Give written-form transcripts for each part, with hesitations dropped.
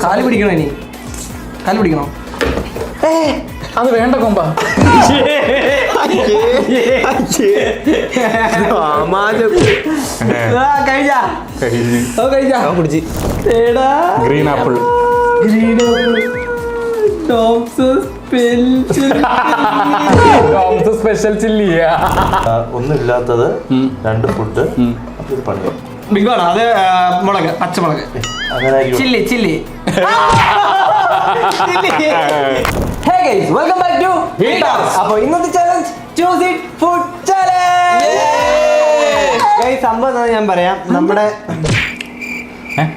കാല് പിടിക്കണോ ഇനി? കാല് പിടിക്കണോ? അത് വേണ്ട കൊമ്പ. Green apple. Special chilli. ഒന്നുമില്ലാത്തത് 2 ഫുഡ് പണിയോ. ബിഗ് ആണ് അത്. മുളക്, പച്ചമുളക്, chilli chilli. Hey guys, welcome back to Talks. അപ്പോൾ ഇന്നത്തെ challenge choose it food challenge. Guys സംഭവം ഞാൻ പറയാം. നമ്മുടെ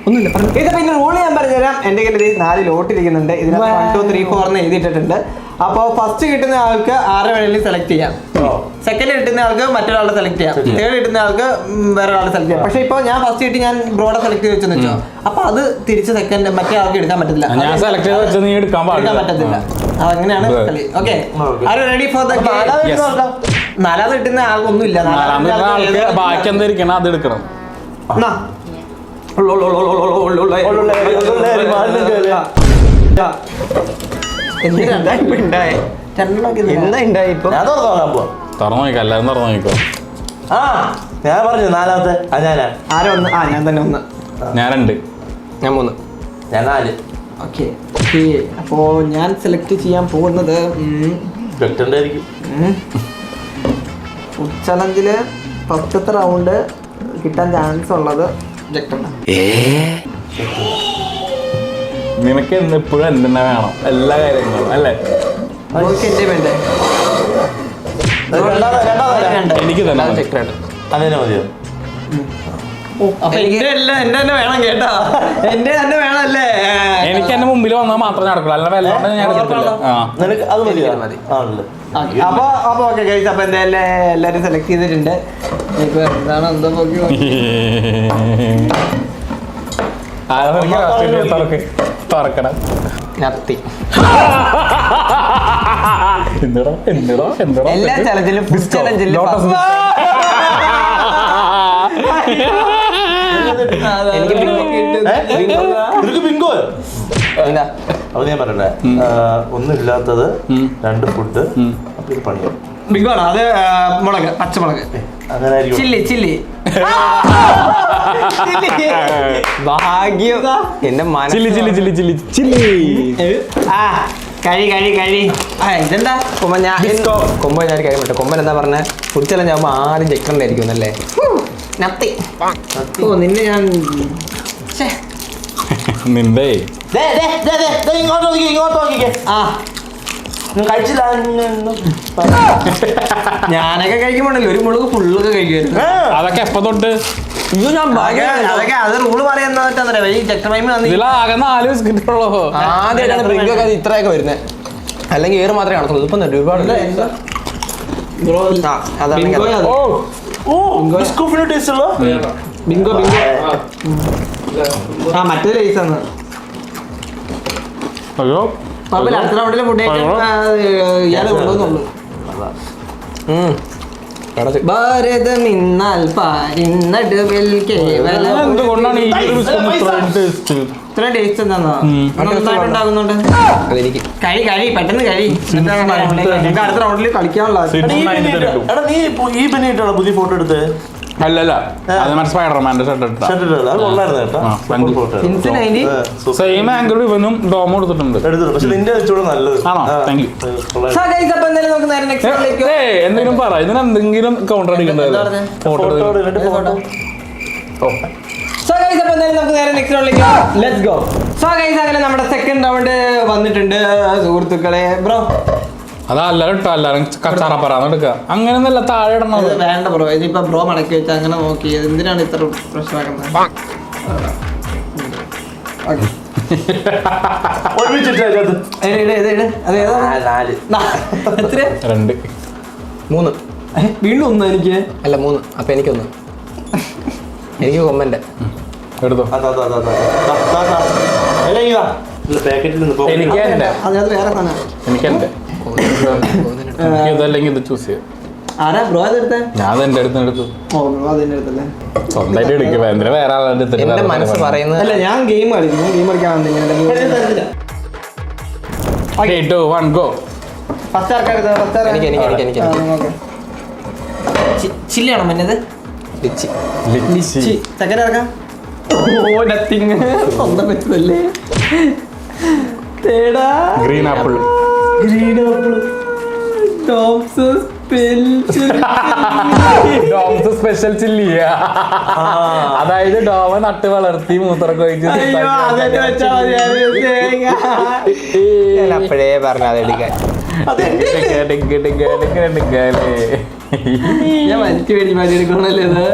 ഒന്നുമില്ല, ഇതിപ്പോ ഇതിന്റെ റൂള് ഞാൻ പറഞ്ഞുതരാം. എൻ്റെ കയ്യിൽ 4 ലോട്ട് ഇരിക്കുന്നുണ്ട്. ഇതിന് 1 2 3 4 എന്ന് എഴുതിയിട്ടുണ്ട്. അപ്പോൾ ഫസ്റ്റ് കിട്ടുന്ന ആൾക്ക് 6 വേണമെങ്കിലും സെലക്ട് ചെയ്യാം. സെക്കൻഡ് കിട്ടുന്ന ആൾക്ക് മറ്റൊരാളെ സെലക്ട് ചെയ്യാം. തേർഡ് കിട്ടുന്ന ആൾക്ക് വേറെ ഒരാളെ സെലക്ട് ചെയ്യാം. പക്ഷെ ഇപ്പോൾ ഞാൻ ഫസ്റ്റ് കിട്ടി, ഞാൻ ബ്രോഡെ സെലക്ട് ചെയ്ത് വെച്ചെന്ന് വെച്ചോ, അപ്പൊ അത് തിരിച്ച് സെക്കൻഡ് മറ്റേ ആൾക്ക് എടുക്കാൻ പറ്റത്തില്ല. പറ്റത്തില്ല. അങ്ങനെയാണ് കളി. Okay, are you ready for the game? 4ാമത് കിട്ടുന്ന ആൾക്കൊന്നുമില്ല. ബാക്കി എന്തായിരിക്കണം അത് എടുക്കണം. എല്ലാരും തുറന്നു നോക്കോ. ഞാൻ പറഞ്ഞു 4ാമത്തെ. ഞാൻ തന്നെ 1, ഞാൻ 2, ഞാൻ 3, ഞാൻ 4. ഓക്കെ. അപ്പോ ഞാൻ സെലക്ട് ചെയ്യാൻ പോകുന്നത് ഫുഡ് ചലഞ്ചില് ഫസ്റ്റത്തെ റൗണ്ട് കിട്ടാൻ ചാൻസ് ഉള്ളത് ജക്ടണ്ട. നിനക്ക് എപ്പോഴും എന്തെന്നെ വേണം, എല്ലാ കാര്യങ്ങളും അല്ലേ? വേണ്ടേ? എനിക്ക് തന്നെ അങ്ങനെ മതിയോ? എന്റെ തന്നെ വേണം കേട്ടോ. എന്റെ തന്നെ വേണല്ലേ? എനിക്ക് എന്റെ മുമ്പിൽ വന്നാൽ മാത്രമേ നടക്കുള്ളൂ, അല്ല വെള്ളം ഞാൻ അത് മതി. അപ്പൊ ഓക്കെ ഗൈസ്, അപ്പൊ എന്തായാലും എല്ലാരും സെലക്ട് ചെയ്തിട്ടുണ്ട്. ഇപ്പൊ എന്താണ് എന്തോ തുറക്കണം. എല്ലാ ചലഞ്ചിലും അത് ഞാൻ പറയട്ടെ. ഒന്നുമില്ലാത്തത് 2 ഫുഡ് പണിയോ. ബിഗ് ആണ് അത്. മുളക്, പച്ചമുളക്, ചില്ലി ചില്ലി. ഭാഗ്യം. എന്റെ chilli chilli chilli chilli chilli. ഇതെന്താ കൊമ്പൻ? ഞാൻ കാര്യം പറ്റും. കൊമ്പൻ എന്താ പറഞ്ഞ? ഫുഡ് ചലഞ്ച് ആകുമ്പോ ആദ്യം ചെക്കണ്ടായിരിക്കും അല്ലേ? നിന്നെ ഞാൻ നിന്റെ ഞാനൊക്കെ കഴിക്കുമ്പോണ്ടല്ലോ ഒരു മുളക് ഫുള്ളൊക്കെ കഴിക്കുമായിരുന്നു. അതൊക്കെ എപ്പോ തൊട്ട്? അതൊക്കെ അത് റൂള് പറയുന്ന ഇതിലാകെ 4 ബിസ്ക്കറ്റ് ഉള്ളൂ. ആദ്യമായിട്ടാണ് ബ്രിങ്കൊക്കെ ഇത്രയൊക്കെ വരുന്നത്. അല്ലെങ്കിൽ ഏറ് മാത്രമേ കാണത്തുള്ളൂ. ഇപ്പം ഒരുപാട് ബിങ്കോ ബിങ്കോ. മറ്റേ ലൈസാണ്. അടുത്ത റൗണ്ടിലെ ഫുഡ് ഇയാളെ കൊണ്ടുവന്നുള്ളൂ. ഭാരതം ഇന്നാൽ പാരിന്നടുവിൽ കേവലം. ഇത്ര ടേസ്റ്റ് എന്താണോ ഉണ്ടാകുന്നുണ്ട്. കഴി പെട്ടെന്ന് കഴി. അടുത്ത റൗണ്ടിൽ കളിക്കാനുള്ള. ഈ പനിയായിട്ടാണോ പുതിയ ഫോട്ടോ എടുത്ത്? അല്ലല്ല, അത് മറ്റേ സ്പൈഡർമാന്റെ സെയിം ആംഗിൾ ഇവനും ഡോമോ എടുത്തിട്ടുണ്ട്. പക്ഷെ നിന്റെ നല്ലത്. ആണോ? Thank you. എന്തെങ്കിലും പറ, ഇതിന് എന്തെങ്കിലും കൗണ്ടർ അടിക്കണ്ടത്. നമ്മുടെ സെക്കൻഡ് റൗണ്ട് വന്നിട്ടുണ്ട് സുഹൃത്തുക്കളെ. ബ്രോ അതെല്ലാരും ഇട്ടോ, എല്ലാരും കച്ചാറ പറയാന്നെടുക്ക. അങ്ങനെയൊന്നല്ല, താഴെ ഇടണത് വേണ്ട ബ്രോ. ഇതിപ്പോ ബ്രോ മടക്കി വെച്ചാൽ അങ്ങനെ നോക്കി എന്തിനാണ് ഇത്ര പ്രശ്നമാക്കുന്നത്? വീണ്ടും 1 എനിക്ക്. അല്ല 3. അപ്പൊ എനിക്കൊന്ന്. എനിക്ക് കൊമ്പന്റെ എടുത്തോ. അതിനകത്ത് വേറെ സാധനം. എനിക്ക് ഇതല്ലെങ്കിൽ ഇത് ചൂസ് ചെയ്യാം. ആരാ ബ്രോ അതെടുത്തേ? ഞാൻ എന്റെ അടുത്ത് എടുത്തു. ഓ ബ്രോ അതിന്റെ അടുത്തല്ലേ? സ്വന്തമായിട്ട് എടുക്കും. എന്തിനാ വേറെ ആളുടെ അടുത്ത് എന്റെ മനസ്സ് പറയുന്നത് അല്ല ഞാൻ ഗെയിം കളിക്കും. ഗെയിം കളിക്കാൻ ഇങ്ങനെ 3, 2, 1 ഗോ. ഫസ്റ്റ് ആർക്കാരുത്? ഫസ്റ്റ് എനിക്ക് ചില്ലിയാണോ മഞ്ഞത്? ലിച്ചി. സെക്കൻഡ് ആർക്കാ? Oh nothing. സ്വന്തം വെച്ചതല്ലേ? തേടാ green apple. Green apple. Tops special chilli. അതായത് ഡോവ നട്ട് വളർത്തി മൂത്രമൊക്കെ ഒഴിച്ച് അപ്പോഴേ പറഞ്ഞ അതെടുക്കാൻ. ഞാൻ വലിച്ചു വേണ്ടി മാറ്റി എടുക്കണല്ലേ ഇത്?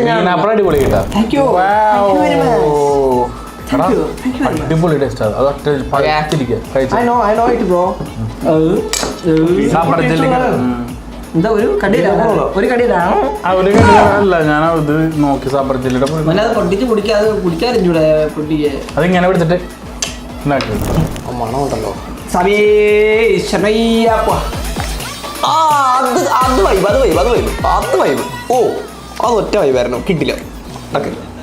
ഗ്രീൻ ആപ്പിൾ അടിപൊളി കിട്ടാം. Thank you. അടിപൊളി ടേസ്റ്റ് അത് ഒറ്റ I know it bro. എന്താ ഒരു കടിയിലാണ്? ഒരു കടിയിലാണ്? അല്ല ഞാൻ ഇത് നോക്കി സാമ്പാർ ജില്ലയുടെ അത് പൊട്ടിച്ച് കുടിക്കാതെ കുടിക്കാറിഞ്ഞൂടെ പൊട്ടിക്ക്? അതിങ്ങനെ പിടിച്ചിട്ട് മണമുണ്ടല്ലോ. അത് വൈബ്. ഓ അത് ഒറ്റ വൈബായിരുന്നു. കിട്ടില്ല.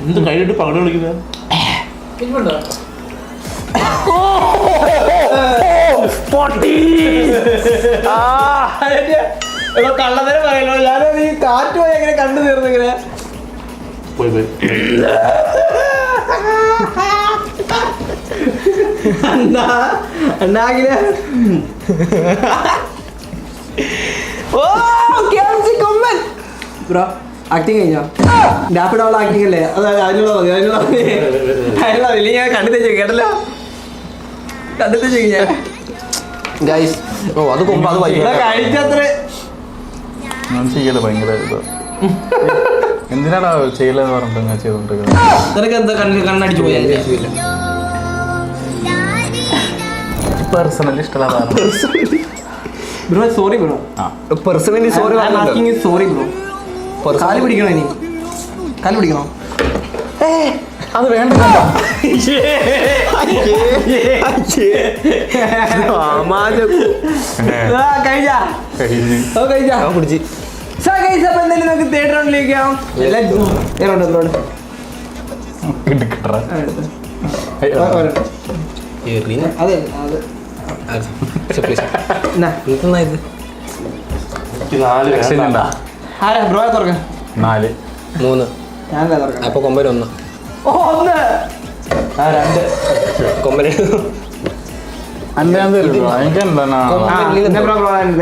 എന്ത് കൈയിട്ട് പകട് കളിക്കുന്നത്? കള്ളതരം പറയല്ലോ. ഞാനത് ഈ കാറ്റ് പോയി എങ്ങനെ കണ്ടു തീർന്നിങ്ങനെ പോയി അണ്ണാകില് ബ്രോ ആക്ടിങ് കഴിഞ്ഞോ? ഡാപ്പിഡോള ആക്ടിങ് അല്ലേ? അത് അതിനുള്ള മതി. അതിനുള്ള വലിയ ഞാൻ കണ്ടു തെച്ചു കേട്ടല്ലോ. കണ്ടു തെച്ചു ഞാൻ ഓ അത് കൊമ്പ് അത് വൈബ്. കഴിച്ചത്ര ഞാൻ ചെയ്യല ഭയങ്കര എന്തിനാടാ ചെയ്യലെന്ന് പറഞ്ഞിട്ട് ഞാൻ ചെയ്തോണ്ടിരിക്കുന്നത്. നിനക്ക് എന്താ കണ്ണടിച്ചു പോയി? പേഴ്സണലി ഇഷ്ടമുള്ള bro sorry bro. Personally sorry sorry bro. കാല് പിടിക്കണോ? ഇനി കാല് പിടിക്കണോ? അത് വേണ്ട. നമുക്ക് തേർഡ് റൗണ്ടിലേക്ക് അതെ ആരാ ബ്രോ തുറക്കാം? 4, 3. ഞാനല്ല തുറക്കാം. അപ്പൊ കൊമ്പര് 1. ഓ 1. 2 കൊമ്പര് എന്റെ ഞാൻ തരുള്ളൂ. എനിക്ക് എന്താണ്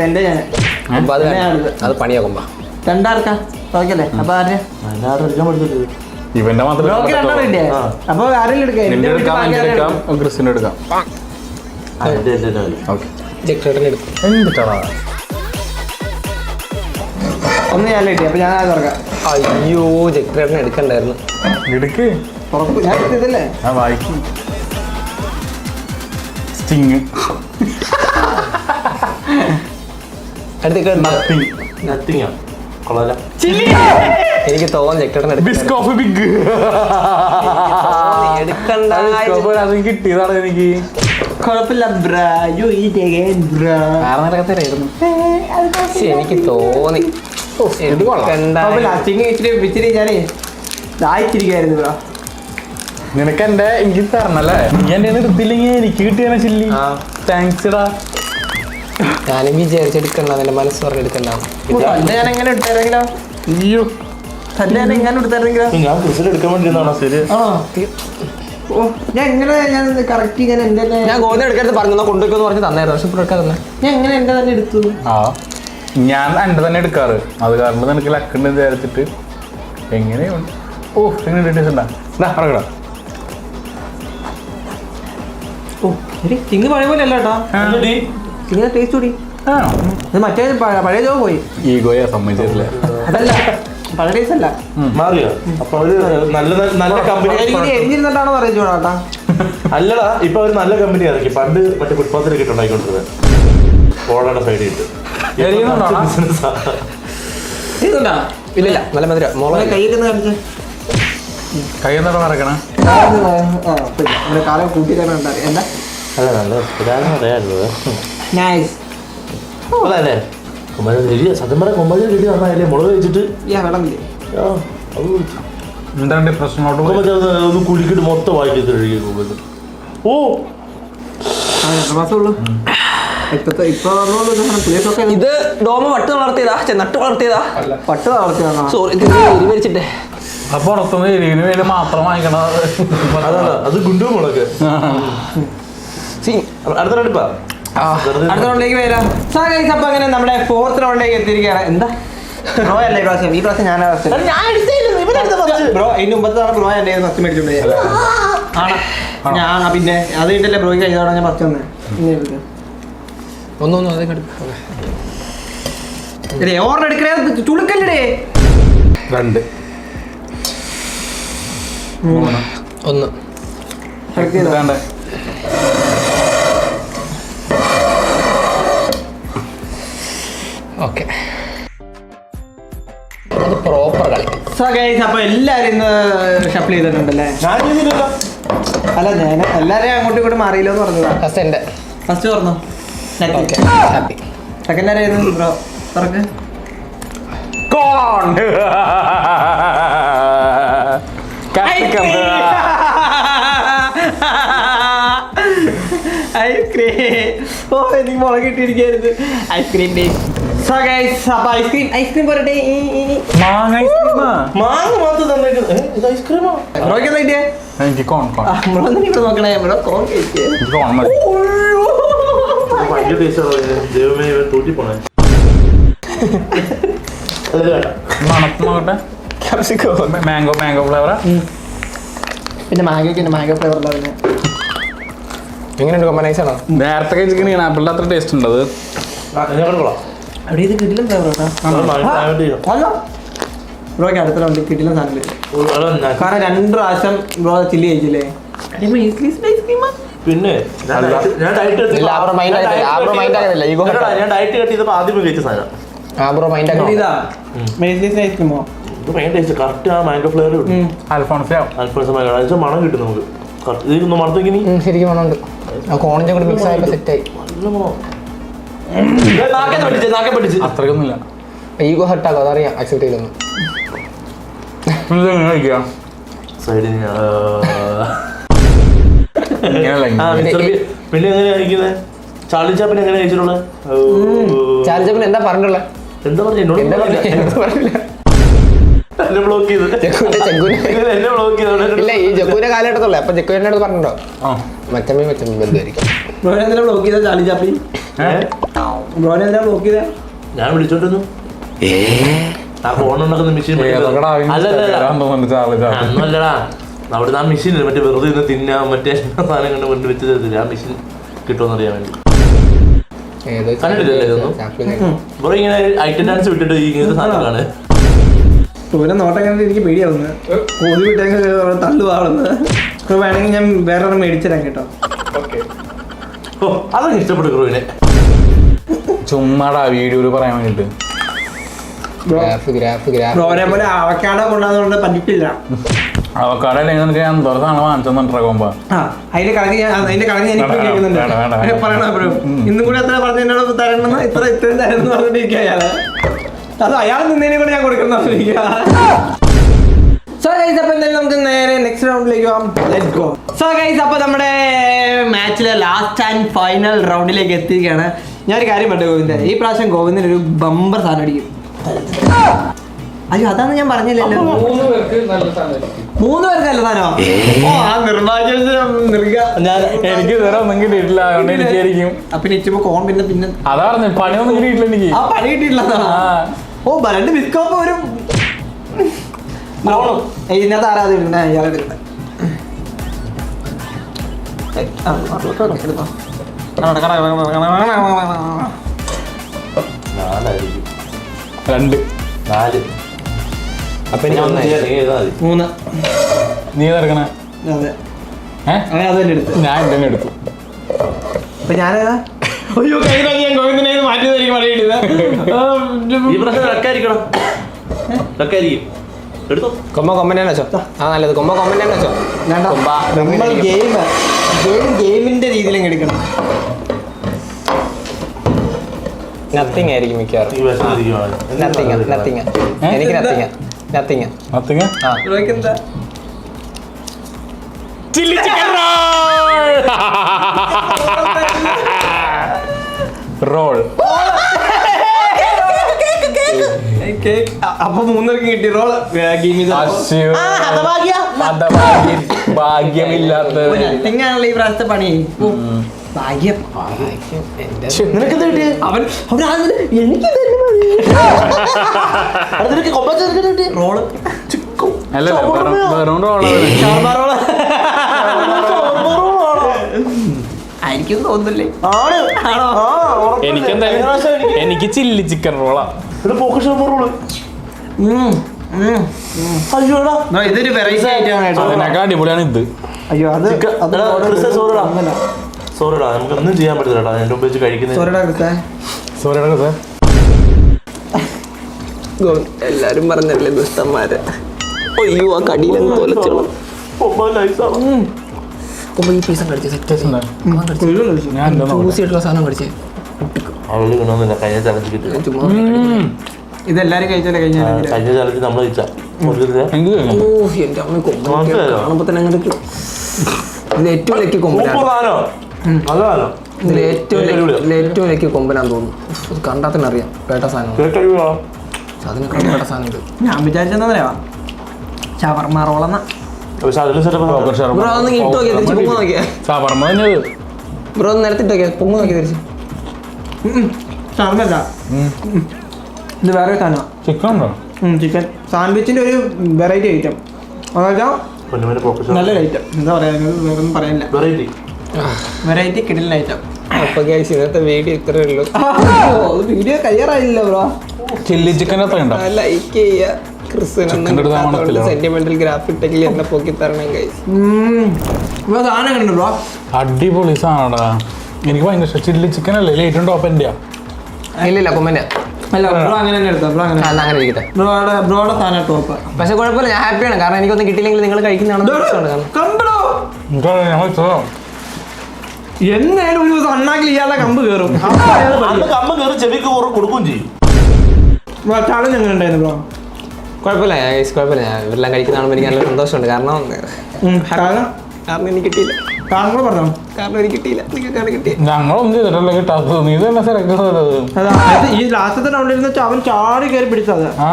എന്റെ ഞാൻ അത് പണിയാ കൊമ്പ. രണ്ടാർക്കാ തുറക്കല്ലേ? അപ്പൊ ആരുടെ ഇവന്റെ മാത്രമേ അപ്പൊ ആരെങ്കിലും എടുക്കാം? നിന്റെ എടുക്കാം, എന്റെ എടുക്കാം, ക്രിസ്റ്റിന്റെ എടുക്കാം. ഓക്കെ എന്തിട്ടാ ഒന്ന് ഞാൻ കിട്ടി. അപ്പൊ ഞാൻ തുറക്കാം. അയ്യോ ജക്രേട്ടനെ എടുക്കണ്ടായിരുന്നു. എടുക്ക്. തുറപ്പ് ഞാൻ എടുത്തതല്ലേ? ആ വായിക്കും. സ്റ്റിങ്. നത്തിങ്ങാ കൊള്ളാല. എനിക്ക് തോന്നുന്നു ജക്രേട്ടൻ ബിസ്കോഫ് ബിഗ് എടുക്കണ്ട. അത് കിട്ടിയതാണ് എനിക്ക്. കുഴപ്പമില്ല ബ്രാ. യു ഈറ്റ് അഗൈൻ ബ്രാ. എനിക്ക് തോന്നി ഇച്ചിരി ഞാനേ ദാഹിച്ചിരിക്കായിരുന്നു ബ്രോ. നിനക്ക് എനിക്ക് തരണല്ലേ? നീ എന്റെ എടുത്തില്ലെങ്കിൽ എനിക്ക് കിട്ടിയാണ് ചില്ലി. താങ്ക്സ് ഡാ. ഞാനും വിചാരിച്ചെടുക്കണ്ട. എന്റെ മനസ്സ് പറഞ്ഞെടുക്കണ്ട. ഞാൻ എങ്ങനെ എടുത്താരെങ്കിലോ? അയ്യോ തന്നെ ഞാൻ എങ്ങനെ എടുത്താരെങ്കിലോ? ഞാൻ ക്രിസ്റ്റിൽ എടുക്കാൻ വേണ്ടിയിരുന്നാണോ? ശരി. ആണോ? ഓ ഞാൻ എങ്ങനെ ഞാൻ കറക്റ്റ് ഞാൻ എന്റെ ഞാൻ ഗോതം എടുക്കരുത് പറഞ്ഞു കൊണ്ടുവെക്കെന്ന് പറഞ്ഞ് തന്നായിരുന്നു. പക്ഷെ ഇപ്പോൾ എടുക്കാൻ തന്നെ ഞാൻ എങ്ങനെ എന്റെ തന്നെ എടുത്തു? ആ ഞാൻ എന്റെ തന്നെ എടുക്കാറ്. അത് കാരണം നിനക്ക് ലക്കുണ്ട് വിചാരിച്ചിട്ട് എങ്ങനെയുണ്ട്. ഓ എങ്ങനെ ഇറങ്ങടാ. ഓ ശരി. ചിങ്ങ് പഴയ പോലെ അല്ല കേട്ടോ. ചിങ്ങ ടേസ്റ്റ് കൂടി. ഇത് മറ്റേ പഴയ ജോ പോയി. ഈഗോയെ സമ്മതിച്ചിട്ടില്ല. അതല്ല പഴയ ടേസ്റ്റ് അല്ല. മാറിയോ? അപ്പൊ അവര് നല്ല നല്ല കമ്പനി എരിഞ്ഞിരുന്നിട്ടാണോ പറയുന്നത് ചേട്ടാ? അല്ലടാ, ഇപ്പൊ അവര് നല്ല കമ്പനി ഇറക്കി. പണ്ട് മറ്റേ ഫുട്പാത്തിലൊക്കെ ഇട്ടുണ്ടായിക്കൊണ്ടിരുന്നത് ഓളയുടെ സൈഡിൽ ഇട്ട് ബിസിനസ്സാ. ഇല്ല നല്ല മധുര മോളെ കൈയൊക്കെ കാണിച്ചേ. കൈ എന്താ മറക്കണം? കാലം കൂട്ടിക്കാരുണ്ടാ എന്താ? അല്ല നല്ല ഇതാണെന്ന് അറിയാമല്ലോ. നൈസ്. അല്ലേ സത്യം പറയാൻ കൊമ്പാചാരി കിട്ടി നന്നായില്ലേ മുളക് വെച്ചിട്ട് വെള്ളമില്ലേ അത് കുടിച്ചു. എന്താണ് പ്രശ്നങ്ങളോട്ട് കൊമ്പച്ച ഒന്ന് കുലുക്കിട്ട് മൊത്തം വായിക്കി കഴിക്കും കൊമ്പച്ച. ഓ മാസമുള്ളൂ ഇപ്പൊ ഇത് ഡോമ വട്ട് വളർത്തിയതാ നട്ട് വളർത്തിയതാ പട്ട് വളർത്തിയാണോ? സോറി വരിച്ചിട്ടേ. അപ്പൊ പുറത്തുനിന്ന് എരിവിന് വേണ്ടി മാത്രം വാങ്ങിക്കണത്. അതാണ് അത് ഗുണ്ടു മുളക്. അടുത്ത അടുപ്പാ അടുത്ത റൗണ്ടിലേക്ക് വരാം. അപ്പൊ അങ്ങനെ നമ്മുടെ 4th റൗണ്ടിലേക്ക് എത്തിയിരിക്കുകയാണ്. എന്താ ബ്രോ അല്ലേ പ്രാവശ്യം? ഈ പ്രാവശ്യം ഞാൻ ബ്രോ അതിന് മുമ്പത്തെ തവണ ബ്രോ എൻ്റെ ഫസ്റ്റ് മേടിച്ചോണ്ട് ആണോ? ഞാൻ പിന്നെ അത് കഴിഞ്ഞല്ലേ ബ്രോയ്ക്ക് കഴിഞ്ഞ തവണ ഞാൻ ഫസ്റ്റ് വന്നേ. ഒന്നൊന്നും അതേ ഓർഡർ എടുക്കണേ ചുളുക്കല്ലേ? 2 3 1 വേണ്ടേ? ഓക്കെ അത് പ്രോപ്പർ കളി. അപ്പൊ എല്ലാരും ഇന്ന് ഷഫിൾ ചെയ്തിട്ടുണ്ടല്ലേ? ഞാൻ ചെയ്തില്ലല്ലോ. അല്ല ഞാൻ എല്ലാരെയും അങ്ങോട്ടും ഇങ്ങോട്ടും മാറിയില്ലോ എന്ന് പറഞ്ഞതാ. ഫസ്റ്റ് എൻ്റെ ഫസ്റ്റ് പറഞ്ഞോ. Okay happy. സെക്കൻഡ് ആരായിരുന്നു ബ്രോ? തുറക്ക്. Corn. Capsicum. ഐസ്ക്രീം. ഓ എനിക്ക് മുളക് കിട്ടിയിരിക്കരുത്. ഐസ്ക്രീം അപ്പൊ ഐസ്ക്രീം പോരട്ടെ. മാങ്ങ ഐസ്ക്രീമാ. മാങ്ങ മാത്രം തന്നേക്കുന്നത് ഇത് ഐസ്ക്രീമാ. ബ്രോയ്ക്ക് എന്താ കിട്ടിയേ? എനിക്ക് കോൺ ബ്രോ ഇവിടെ നോക്കണേ. ബ്രോ കോൺ കഴിക്കേ. കോൺ മതി. ഭയങ്കര ടേസ്റ്റ്. ദൈവമേ ഇവൻ തൂറ്റിപ്പോണേ. മണത്ത് നോക്കട്ടെ. മാംഗോ ഫ്ലേവറാ. പിന്നെ മാംഗോ ഫ്ലേവർ ഉള്ള എങ്ങനെയുണ്ട് കോമ്പനൈസ് ആണോ? നേരത്തെ കഴിച്ചിരിക്കണ ആപ്പിളിന്റെ അത്ര ടേസ്റ്റ് ഉണ്ട്. അത് അവിടെ ഇത് കിട്ടില്ല ഫ്ലേവർ കേട്ടോ. ബ്രോയ്ക്ക് അടുത്ത റൗണ്ടിൽ കിട്ടില്ല സാധനം. കാരണം 2 പ്രാവശ്യം ബ്രോ ചില്ലി കഴിച്ചില്ലേ? പിന്നെ ഞാൻ ഡയറ്റ് കട്ട് ചെയ്തപ്പോ ആദ്യം കഴിച്ച സാധനം ഇതാ മെയ്സ്ലീസ് ഐസ്ക്രീമോ? ഇത് ഭയങ്കര ടേസ്റ്റ്. കറക്റ്റ് ആ മാംഗോ ഫ്ലേവർ കിട്ടും. അൽഫോൺസ് മാംഗോ മണം കിട്ടും നമുക്ക്. ഇതൊന്ന് മണത്തേക്കിനി ശരിക്കും മണമുണ്ട്. കോണിന്റെ കൂടെ മിക്സ് ആയപ്പോ സെറ്റായി. നല്ല മണം. നാക്കെ പിടിച്ച് അത്രയൊന്നുമില്ല. ഈഗോ ഹർട്ടാകും അതറിയാം. അക്സെപ്റ്റ് ചെയ്തൊന്നും കഴിക്കാം. സൈഡിൽ ഇങ്ങനെയല്ല. പിന്നെ എങ്ങനെയാ കഴിക്കുന്നത്? ചാർലി ചാപ്പിന് എങ്ങനെ കഴിച്ചിട്ടുള്ളത്? ചാർലി ചാപ്പിൻ എന്താ പറഞ്ഞിട്ടുള്ളത്? എന്താ പറഞ്ഞു എന്നോട്? എന്നെ ബ്ലോക്ക് ചെയ്ത് എന്നെ ബ്ലോക്ക് ചെയ്തോണ്ട്. ഇല്ല ഈ ജക്കുവിന്റെ കാലഘട്ടത്തുള്ള അപ്പൊ ജക്കു എന്നോട് പറഞ്ഞിട്ടോ മച്ചമ്മ ബന്ധമായിരിക്കും. ബ്രോനെ എന്തിനാ ബ്ലോക്ക് ചെയ്ത ചാർലി ചാപ്ലിൻ? ബ്രോനെ എന്തിനാ ബ്ലോക്ക് ചെയ്ത? ഞാൻ വിളിച്ചോണ്ടിരുന്നു. ആ ഫോൺ ഉണ്ടാക്കുന്ന മെഷീൻ അല്ലല്ലടാ. അവിടെ ആ മെഷീൻ മറ്റേ വെറുതെ ഇന്ന് തിന്നാ മറ്റേ സാധനം കണ്ട് കൊണ്ട് വെച്ച് തരത്തില്ല. ആ മെഷീൻ കിട്ടുമെന്നറിയാൻ വേണ്ടി കണ്ടിട്ടില്ലല്ലേ ഇതൊന്നും? ബ്രോ ഇങ്ങനെ ഐറ്റം ഡാൻസ് വിട്ടിട്ട് ഇങ്ങനത്തെ സാധനങ്ങളാണ്. ടൂനെ നോട്ടം കണ്ടിട്ട് എനിക്ക് പേടിയാവുന്നത്. കോതി വിട്ടെങ്കിൽ തള്ളുവാളുന്നത്. ഇപ്പോൾ വേണമെങ്കിൽ ഞാൻ വേറെ മേടിച്ചിരാം കേട്ടോ. ഓ അതൊക്കെ ഇഷ്ടപ്പെട്ടു ക്രൂവിനെ. ചുമ്മാടാ വീഡിയോയിൽ പറയാൻ വേണ്ടിട്ട്. ബ്രോനെ പോലെ അവക്കാടോ കൊണ്ടാകുന്നതുകൊണ്ട് പറ്റിപ്പില്ല. അവക്കാടോ അല്ലെങ്കിൽ ഞാൻ തുറന്നാണ് വാങ്ങിച്ചെന്നുണ്ടാകുമ്പോ അതിന്റെ കണക്ക് ഞാൻ ഇപ്പൊ കേൾക്കുന്നുണ്ട്. പറയണോ ബ്രോ? ഇന്നും കൂടി എത്ര പറഞ്ഞ എന്നോട് തരണമെന്ന് ഇത്രയും തരുന്നു പറഞ്ഞിരിക്കുക അയാള്. അത് അയാൾ നിന്നതിനെ കൂടെ ഞാൻ കൊടുക്കുന്ന നമുക്ക് നേരെ നെക്സ്റ്റ് റൗണ്ടിലേക്ക് പോകാം. Let's go. സോ ഗൈസ് അപ്പൊ നമ്മുടെ മാച്ചിലെ ലാസ്റ്റ് ആൻഡ് ഫൈനൽ റൗണ്ടിലേക്ക് എത്തിയിരിക്കുകയാണ്. ഞാനൊരു കാര്യം പറഞ്ഞു ഗോവിന്ദൻ, ഈ പ്രാവശ്യം ഗോവിന്ദൻ ഒരു ബമ്പർ സാധനം അടിക്കും. അയ്യോ അതാണ് ഞാൻ പറഞ്ഞില്ലല്ലോ. 3 പേർക്ക് നല്ല സാധനം. ഓ ആ നിർഭാഗ്യം എനിക്ക് ഇതുവരെ ഒന്നും കിട്ടിയിട്ടില്ല. അതുകൊണ്ട് എനിക്കായിരിക്കും. അപ്പൊ ഇച്ചിപ്പോ കോൺ പിന്നെ അതാ പറഞ്ഞു പണിയൊന്നും കിട്ടിയിട്ടില്ല എനിക്ക്. ആ പണി കിട്ടിയിട്ടില്ലെന്നാണ്. ഓ 2 ബിസ്കോപ്പ് ഒരു ഇതിനകത്ത് ആരാധന ഇടുന്ന അയാളെ എടുക്കുന്നത്. നാലായിരിക്കും. 2 4 അപ്പൊ 3. നീ ഏതെടുക്കണേ? അതെ ഏഹ് അത് തന്നെ എടുത്തു. ഞാൻ തന്നെ എടുത്തു. അപ്പൊ ഞാനേതാ? അയ്യോ കൈ ഞാൻ ഗോവിന്ദനെ മാറ്റിയതായിരിക്കും പറയുന്നത്. ഈ പ്രശ്നം റക്കായിരിക്കണം. റക്കായിരിക്കും. എടുത്തോ. കൊമ്പനെ വെച്ചോ. ആ നല്ലത് കൊമ്പനെ വെച്ചോ. നമ്മൾ ഗെയിമിന്റെ രീതിയിലും എടുക്കണം. നത്തിങ് ആയിരിക്കും മിക്കവാറും. ഈ വിശന്നിരിക്കുവാണ്. നത്തിങ് നത്തിങ് എനിക്ക് നത്തിങ് നത്തിങ്. നത്തിങ് ആ എന്താ ചില്ലി ചിക്കൻ റോൾ. അപ്പൊ 3 കിട്ടി റോള് ഭാഗ്യമില്ലാത്ത തെങ്ങാണല്ലോ ഈ പ്രാവശ്യത്തെ പണി. ഭാഗ്യം നിനക്ക് എന്താ കിട്ടിയത്? അവൻ എനിക്ക് നിനക്ക് കൊമ്പ റോള് അല്ലല്ല വെറും റോളാണ്. ആയിരിക്കും തോന്നുന്നില്ലേ? എനിക്കെന്തായാലും എനിക്ക് ചില്ലി ചിക്കൻ റോളാ. അയ്യോടാ ഇതൊരു വെറൈറ്റി ആയിട്ടാണ്. അതിനൊക്കെ അടിപൊളിയാണ് ഇത്. അയ്യോ അത് സോറിടാ നമുക്ക് ഒന്നും ചെയ്യാൻ പറ്റില്ല. എന്റെ ഉപയോഗിച്ച് കഴിക്കുന്നത് സോറിയുടെ സാർ എല്ലാരും പറഞ്ഞല്ലേ ദുഷ്ടന്മാര്. അയ്യോ ആ കടിയിലങ്ങ് തോലച്ചോളാം. ഈ പീസ കടിച്ച് സെറ്റ് ഞാൻ എന്താ ൂസിയായിട്ടുള്ള സാധനം കടിച്ചേ. അവള് വീണോന്നില്ല. കഴിഞ്ഞ ചലഞ്ച് കിട്ടി. ചുമ്മാ ഇതെല്ലാരും കഴിച്ചാലേ കഴിഞ്ഞാൽ കഴിഞ്ഞ ചലഞ്ച് നമ്മൾ കഴിച്ചാ എനിക്ക് ഓ എന്റെ അമ്മ കൊമ്പ് കാണുമ്പോ തന്നെ അങ്ങോട്ട് ഇതിൽ ഏറ്റവും ലക്കി കൊമ്പനാണ്. ഇതിൽ ഏറ്റവും ലക്കി കൊമ്പനാന്ന് തോന്നുന്നു. ഇത് കണ്ടാൽ തന്നെ അറിയാം പേട്ട സാധനം. അതിനൊക്കെ പേട്ട സാധനം ഇത്. ഞാൻ വിചാരിച്ചെന്നറിയാ ഷവർമ്മ റോളെന്ന. ബ്രോ ഒന്ന് ഇട്ട് നോക്കിയാ തിരിച്ച് പൊങ്ങ് നോക്കിയാ. സാബർമ തന്നെ ബ്രോ ഒന്ന് നിലത്തിട്ട് നോക്കിയാ പൊങ്ങ് നോക്കിയാ തിരിച്ച്. ഷവർമ്മല്ല, ഇത് വേറെ സാധനമാണ്. ചിക്കൻ ഉണ്ടോ? ചിക്കൻ സാൻഡ്വിച്ചിന്റെ ഒരു വെറൈറ്റി ഐറ്റം. നല്ലൊരു ഐറ്റം. എന്താ പറയാ, വേറെ ഒന്നും പറയാനില്ല. വെറൈറ്റി കിടിലൻ ഐറ്റം. അപ്പൊ ഗൈസ് ഇന്നത്തെ വീഡിയോ ഇത്രേ ഉള്ളൂ. വീഡിയോ കഴിയാറായില്ല ബ്രോ. ചില്ലി ചിക്കൻ എത്ര ഉണ്ടോ? ലൈക്ക് ചെയ്യുക. ക്രിസ്ത്യൻ സെന്റിമെന്റൽ ഗ്രാഫിക് ടെക്കിൽ എന്നെ പൊക്കി തരണം ഗൈസ്. സാധനം കണ്ടു ബ്രോ, അടിപൊളി സാധനടാ. എനിക്ക് ഭയങ്കര ഇഷ്ടം. ചില്ലി ചിക്കൻ അല്ലേ ഏറ്റവും ടോപ്പ് എൻ്റെ. ഇല്ലില്ല കൊമ്പന്റെ അല്ല ബ്രോ അങ്ങനെ തന്നെ എടുത്താ. ബ്രോ അങ്ങനെ അങ്ങനെ ഇരിക്കട്ടെ. ബ്രോയുടെ സാധനം ടോപ്പ്. പക്ഷെ കുഴപ്പമില്ല, ഞാൻ ഹാപ്പിയാണ്. കാരണം എനിക്കൊന്നും കിട്ടിയില്ലെങ്കിൽ നിങ്ങൾ കഴിക്കുന്നതാണ്. കണ്ടോ ഞങ്ങൾ എന്നാലും ഒരു ദിവസം അണ്ണാക്കിൽ ഇയാളുടെ കമ്പ് കയറും. കമ്പ് കയറി ചെവിക്ക് കൊടുക്കുകയും ചെയ്യും. ചാളഞ്ച് എങ്ങനെ ഉണ്ടായിരുന്നു ബ്രോ? കുഴപ്പമില്ല ഗൈസ്, കുഴപ്പമില്ല. ഞാൻ ഇവരെല്ലാം കഴിക്കുന്ന കാണുമ്പോൾ എനിക്ക് നല്ല സന്തോഷമുണ്ട്. കാരണം എനിക്ക് കിട്ടിയില്ല. കാരണം പറഞ്ഞോ, കാരണം എനിക്ക് കിട്ടിയില്ല. നിങ്ങൾക്കാണ് കിട്ടിയത്. ഞങ്ങളൊന്നും ചെയ്തിട്ടല്ല കിട്ടാത്തത്. നീ തന്നെ സെലക്ട്. അതായത് ഈ ലാസ്റ്റത്തെ റൗണ്ടിൽ അവൻ ചാടി കയറി പിടിച്ചത്. ആ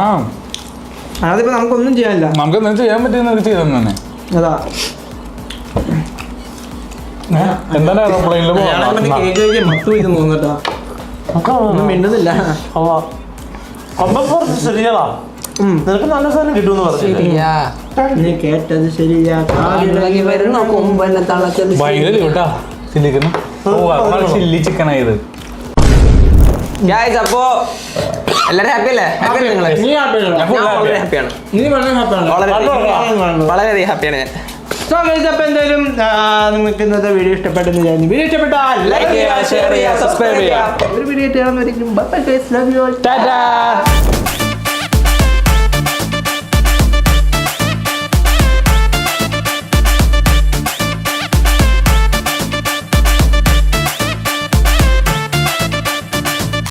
അതിപ്പോ നമുക്കൊന്നും ചെയ്യാനില്ല. നമുക്ക് എന്തെങ്കിലും ചെയ്യാൻ പറ്റുന്ന ചെയ്തെന്ന് തന്നെ. അതാ എന്താണ് എയർപ്ലെയിനിൽ തോന്നുന്നുട്ടോ. ഒന്നും മിണ്ടുന്നില്ല. ശരിയാ, നിനക്ക് നല്ല സാധനം കിട്ടുമെന്ന് പറഞ്ഞു. നീ കേട്ടത് ശരിയാ. ഭയങ്കര കേട്ടാ ചില്ലിക്കുന്നു. ചില്ലി ചിക്കൻ ആയത്. ഗൈസ് അപ്പോ എല്ലാരും ഹാപ്പി അല്ലേ? ഹാപ്പി നിങ്ങള്? ഹാപ്പിയാണ്. വളരെയധികം ഹാപ്പിയാണ് ഞാൻ. സോ ഗൈസ്, അപ്പോൾ എന്തായാലും നിങ്ങൾക്ക് ഇന്നത്തെ വീഡിയോ ഇഷ്ടപ്പെട്ടെന്ന് വിചാരിക്കുന്നു. വീഡിയോ ഇഷ്ടപ്പെട്ടാൽ ലൈക്ക് ചെയ്യുക, ഷെയർ ചെയ്യുക, സബ്സ്ക്രൈബ് ചെയ്യുക. ഒരു വീഡിയോ ഇട്ടാൽ bye guys, love you all. Tata.